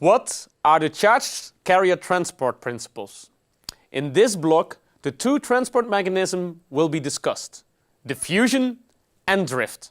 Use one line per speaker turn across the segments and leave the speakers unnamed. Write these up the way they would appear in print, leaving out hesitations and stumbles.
What are the charge carrier transport principles? In this block, the two transport mechanisms will be discussed: diffusion and drift.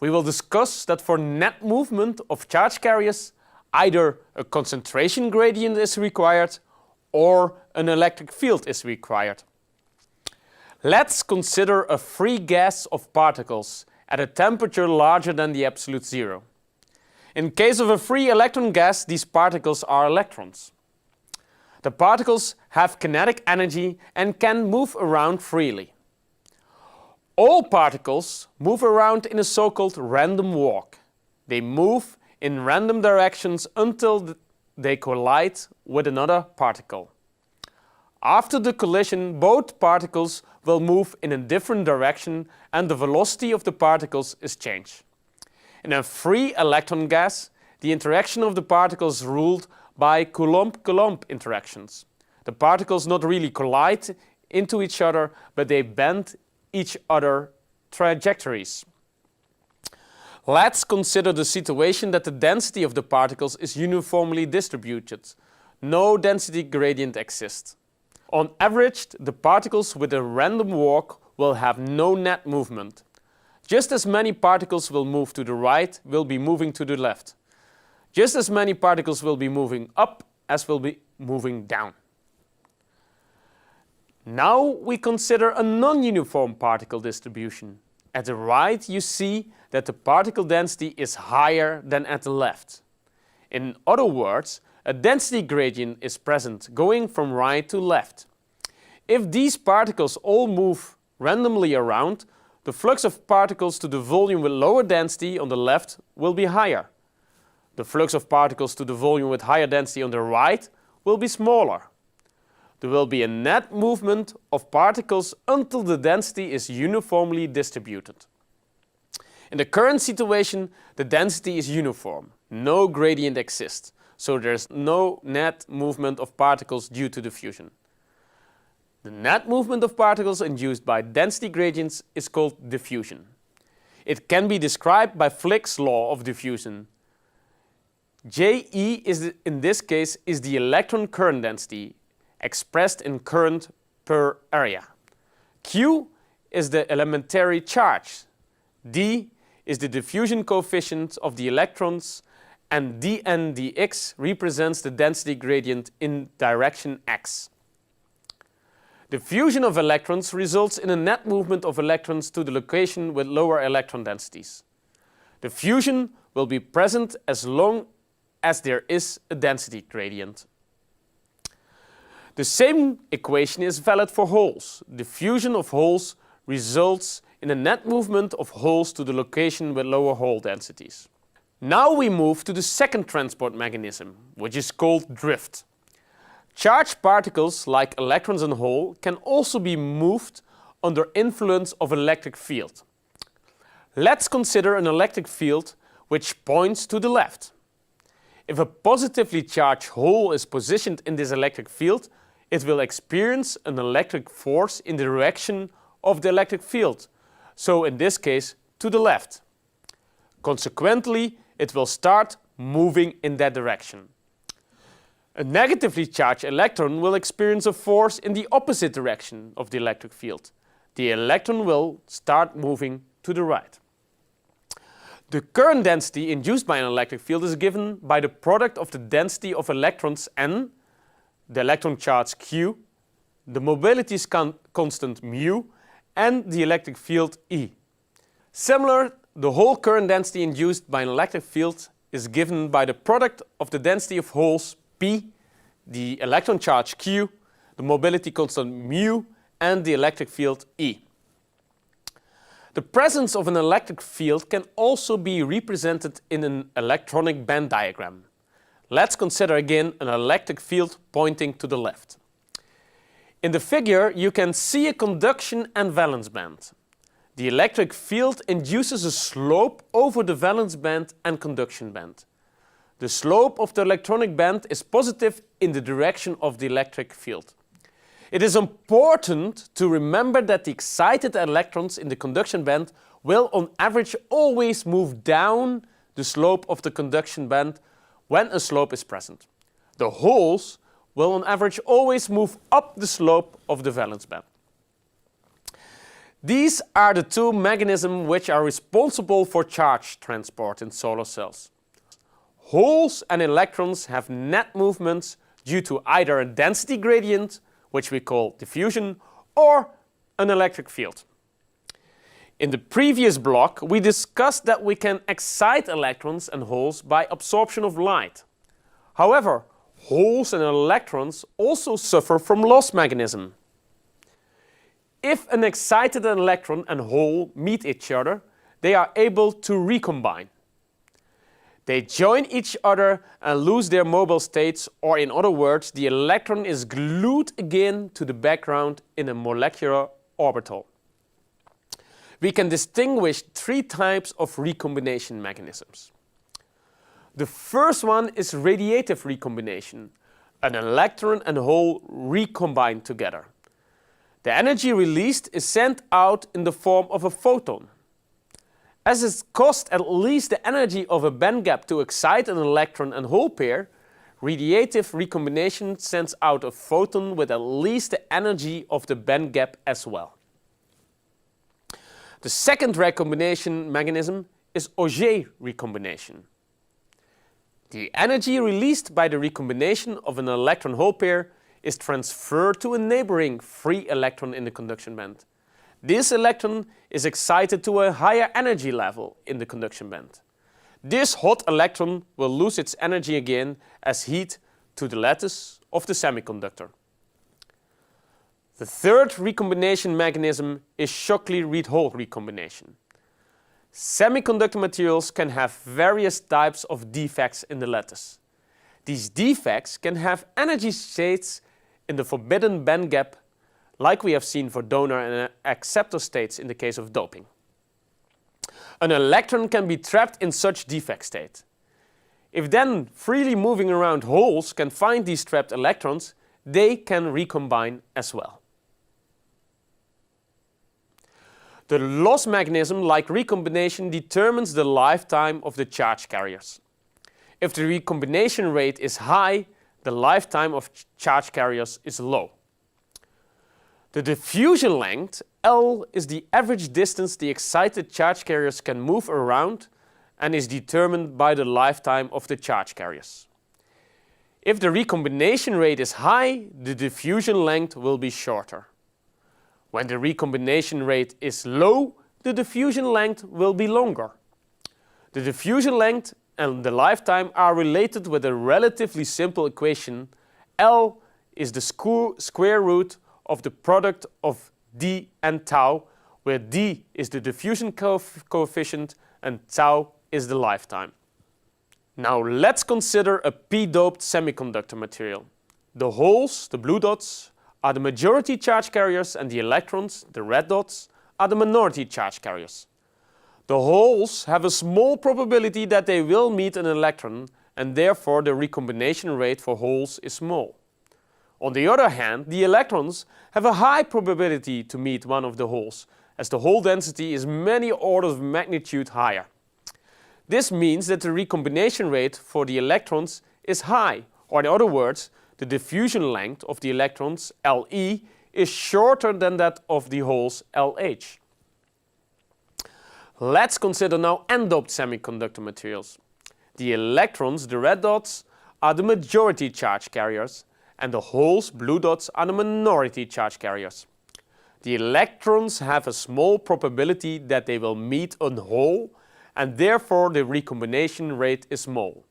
We will discuss that for net movement of charge carriers, either a concentration gradient is required or an electric field is required. Let's consider a free gas of particles at a temperature larger than the absolute zero. In case of a free electron gas, these particles are electrons. The particles have kinetic energy and can move around freely. All particles move around in a so-called random walk. They move in random directions until they collide with another particle. After the collision, both particles will move in a different direction and the velocity of the particles is changed. In a free electron gas, the interaction of the particles is ruled by Coulomb-Coulomb interactions. The particles not really collide into each other, but they bend each other trajectories. Let's consider the situation that the density of the particles is uniformly distributed. No density gradient exists. On average, the particles with a random walk will have no net movement. Just as many particles will move to the right will be moving to the left. Just as many particles will be moving up as will be moving down. Now we consider a non-uniform particle distribution. At the right you see that the particle density is higher than at the left. In other words, a density gradient is present going from right to left. If these particles all move randomly around, the flux of particles to the volume with lower density on the left will be higher. The flux of particles to the volume with higher density on the right will be smaller. There will be a net movement of particles until the density is uniformly distributed. In the current situation, the density is uniform. No gradient exists, so there is no net movement of particles due to diffusion. The net movement of particles induced by density gradients is called diffusion. It can be described by Fick's law of diffusion. Je in this case is the electron current density, expressed in current per area. Q is the elementary charge. D is the diffusion coefficient of the electrons, and dN dx represents the density gradient in direction x. Diffusion of electrons results in a net movement of electrons to the location with lower electron densities. Diffusion will be present as long as there is a density gradient. The same equation is valid for holes. Diffusion of holes results in a net movement of holes to the location with lower hole densities. Now we move to the second transport mechanism, which is called drift. Charged particles, like electrons and holes, can also be moved under influence of an electric field. Let's consider an electric field which points to the left. If a positively charged hole is positioned in this electric field, it will experience an electric force in the direction of the electric field, so in this case to the left. Consequently, it will start moving in that direction. A negatively charged electron will experience a force in the opposite direction of the electric field. The electron will start moving to the right. The current density induced by an electric field is given by the product of the density of electrons N, the electron charge Q, the mobility constant mu, and the electric field E. Similar, the whole current density induced by an electric field is given by the product of the density of holes P, the electron charge Q, the mobility constant mu, and the electric field E. The presence of an electric field can also be represented in an electronic band diagram. Let's consider again an electric field pointing to the left. In the figure you can see a conduction and valence band. The electric field induces a slope over the valence band and conduction band. The slope of the electronic band is positive in the direction of the electric field. It is important to remember that the excited electrons in the conduction band will on average always move down the slope of the conduction band, when a slope is present. The holes will on average always move up the slope of the valence band. These are the two mechanisms which are responsible for charge transport in solar cells. Holes and electrons have net movements due to either a density gradient, which we call diffusion, or an electric field. In the previous block, we discussed that we can excite electrons and holes by absorption of light. However, holes and electrons also suffer from loss mechanism. If an excited electron and hole meet each other, they are able to recombine. They join each other and lose their mobile states, or in other words, the electron is glued again to the background in a molecular orbital. We can distinguish three types of recombination mechanisms. The first one is radiative recombination. An electron and hole recombine together. The energy released is sent out in the form of a photon. As it costs at least the energy of a band gap to excite an electron and hole pair, radiative recombination sends out a photon with at least the energy of the band gap as well. The second recombination mechanism is Auger recombination. The energy released by the recombination of an electron-hole pair is transferred to a neighboring free electron in the conduction band. This electron is excited to a higher energy level in the conduction band. This hot electron will lose its energy again as heat to the lattice of the semiconductor. The third recombination mechanism is Shockley-Reed-Hall recombination. Semiconductor materials can have various types of defects in the lattice. These defects can have energy states in the forbidden band gap, like we have seen for donor and acceptor states in the case of doping. An electron can be trapped in such defect state. If then freely moving around holes can find these trapped electrons, they can recombine as well. The loss mechanism, like recombination, determines the lifetime of the charge carriers. If the recombination rate is high, the lifetime of charge carriers is low. The diffusion length, L, is the average distance the excited charge carriers can move around and is determined by the lifetime of the charge carriers. If the recombination rate is high, the diffusion length will be shorter. When the recombination rate is low, the diffusion length will be longer. The diffusion length and the lifetime are related with a relatively simple equation. L is the square root of the product of d and tau, where d is the diffusion coefficient and tau is the lifetime. Now let's consider a p-doped semiconductor material. The holes, the blue dots, are the majority charge carriers and the electrons, the red dots, are the minority charge carriers. The holes have a small probability that they will meet an electron, and therefore the recombination rate for holes is small. On the other hand, the electrons have a high probability to meet one of the holes, as the hole density is many orders of magnitude higher. This means that the recombination rate for the electrons is high, or in other words, the diffusion length of the electrons, Le, is shorter than that of the holes, Lh. Let's consider now n-doped semiconductor materials. The electrons, the red dots, are the majority charge carriers, and the holes, blue dots, are the minority charge carriers. The electrons have a small probability that they will meet a hole, and therefore the recombination rate is small.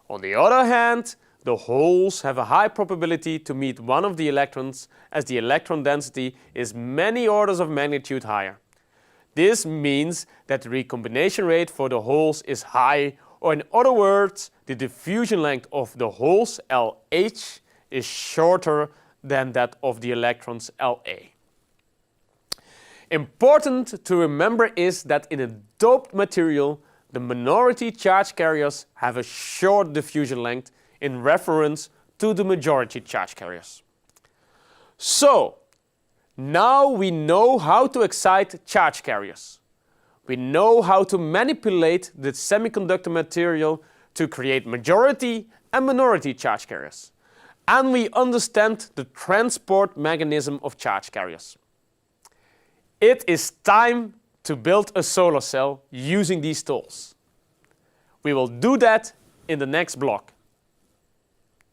On the other hand, the holes have a high probability to meet one of the electrons, as the electron density is many orders of magnitude higher. This means that the recombination rate for the holes is high, or in other words, the diffusion length of the holes, LH, is shorter than that of the electrons, LA. Important to remember is that in a doped material, the minority charge carriers have a short diffusion length in reference to the majority charge carriers. So, now we know how to excite charge carriers. We know how to manipulate the semiconductor material to create majority and minority charge carriers. And we understand the transport mechanism of charge carriers. It is time to build a solar cell using these tools. We will do that in the next block.